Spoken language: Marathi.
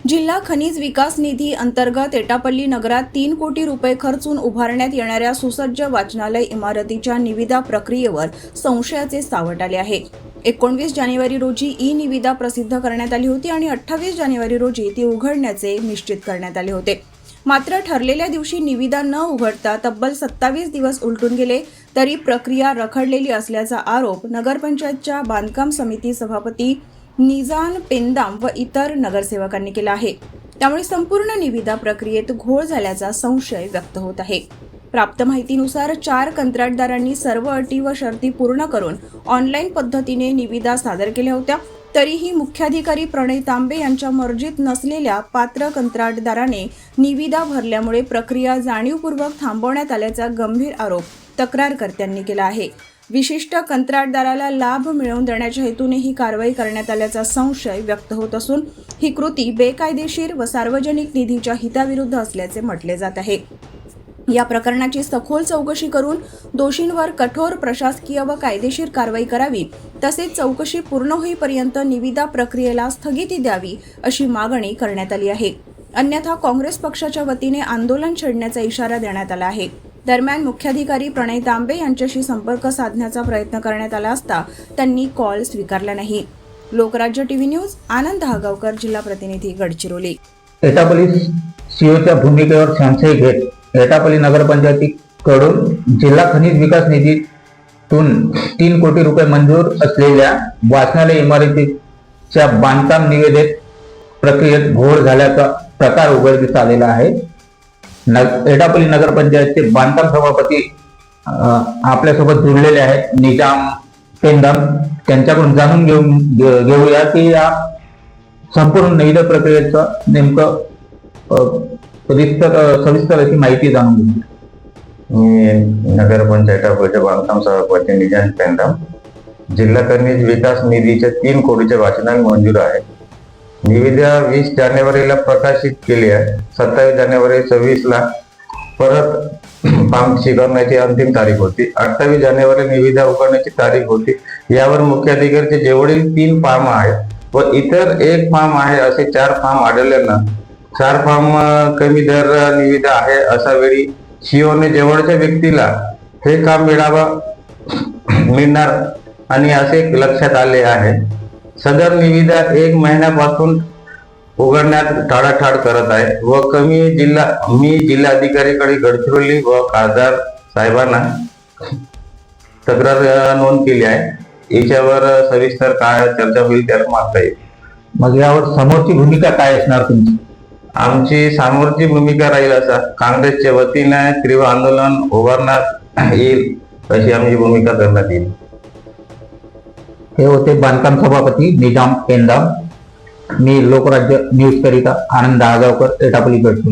जिल्हा खनिज विकास निधी अंतर्गत एटापल्ली नगरात 3 कोटी रुपये खर्चून उभारण्यात येणाऱ्या सुसज्ज वाचनालय इमारतीच्या निविदा प्रक्रियेवर संशयाचे सावट आले आहे। 19 जानेवारी रोजी ई निविदा प्रसिद्ध करण्यात आली होती आणि 28 जानेवारी रोजी ती उघडण्याचे निश्चित करण्यात आले होते। मात्र ठरलेल्या दिवशी निविदा न उघडता तब्बल 27 दिवस उलटून गेले तरी प्रक्रिया रखडलेली असल्याचा आरोप नगरपंचायतच्या बांधकाम समिती सभापती निजान पेंदाम व इतर नगरसेवकांनी केला आहे। त्यामुळे संपूर्ण निविदा प्रक्रियेत घोळ झाल्याचा संशय व्यक्त होत आहे। प्राप्त माहितीनुसार 4 कंत्राटदारांनी सर्व अटी व शर्ती पूर्ण करून ऑनलाईन पद्धतीने निविदा सादर केल्या होत्या, तरीही मुख्याधिकारी प्रणय तांबे यांच्या मर्जीत नसलेल्या पात्र कंत्राटदाराने निविदा भरल्यामुळे प्रक्रिया जाणीवपूर्वक थांबवण्यात आल्याचा गंभीर आरोप तक्रारकर्त्यांनी केला आहे। विशिष्ट कंत्राटदाराला लाभ मिळवून देण्याच्या हेतूने ही कारवाई करण्यात आल्याचा संशय व्यक्त होत असून ही कृती बेकायदेशीर व सार्वजनिक निधीच्या हिताविरुद्ध असल्याचे म्हटले जात आहे। या प्रकरणाची सखोल चौकशी करून दोषींवर कठोर प्रशासकीय व कायदेशीर कारवाई करावी, तसेच चौकशी पूर्ण होईपर्यंत निविदा प्रक्रियेला स्थगिती द्यावी अशी मागणी करण्यात आली आहे। अन्यथा काँग्रेस पक्षाच्या वतीने आंदोलन छेडण्याचा इशारा देण्यात आला आहे। दरम्यान मुख्याधिकारी प्रणय तांबे यांच्याशी संपर्क साधण्याचा प्रयत्न करण्यात आला असता त्यांनी कॉल स्वीकारला नाही। लोकराज्य टीव्ही न्यूज, आनंद हागावकर, जिल्हा प्रतिनिधी, गडचिरोली। एटापल्ली सीओच्या भूमिकेवर संशय घेत एटापल्ली नगरपंचायतीकडून जिल्हा खनिज विकास निधीतून 3 कोटी रुपये मंजूर असलेल्या वाचनालय इमारतीच्या बांधकाम निविदेत प्रक्रियेत घोळ झाल्याचा प्रकार उघडकीस आलेला आहे। एटापल्ली नगरपंचायतचे बांधकाम सभापती आपल्यासोबत जुळलेले आहेत, निजाम पेंदाम। त्यांच्याकडून जाणून घेऊया की या संपूर्ण निविदा प्रक्रियेचं नेमकं सविस्तर अशी माहिती जाणून घेऊ। मी नगरपंचायत बांधकाम सभापती निजाम पेंदाम। जिल्हा खनिज विकास निधीचे 3 कोटीचे वाचनालय मंजूर आहे। निविदा 20 जानेवारीला प्रकाशित केली आहे। 27 जानेवारी 26ला परत फॉर्म स्वीकारण्याची अंतिम तारीख होती। 28 जानेवारी निविदा उघडण्याची तारीख होती। यावर मुख्याधिकारीचे जेवढे 3 फॉर्म आहेत व इतर 1 फॉर्म आहे असे 4 फॉर्म आढळल्यानं 4 फॉर्म कमी दर निविदा आहे अशा वेळी सीओने जवळच्या व्यक्तीला हे काम मिळणार आणि असे लक्षात आले आहे। सदर निविदा 1 महिन्यापासून उघडण्यात टाळाटाळ करत आहे व मी जिल्हाधिकारीकडे गडचिरोली व खासदार साहेबांना तक्रार नोंद केली आहे। याच्यावर सविस्तर काय चर्चा होईल त्याला मागता येईल। मग यावर समोरची भूमिका काय असणार तुमची? आमची समोरची भूमिका राहील असा काँग्रेसच्या वतीने तीव्र आंदोलन उभारण्यात येईल अशी आमची भूमिका करण्यात येईल। हे होते बांधकाम सभापती निजाम पेंदाम। मी लोकराज्य न्यूज करिता आनंद हागावकर, एटापल्ली, गडचिरोली।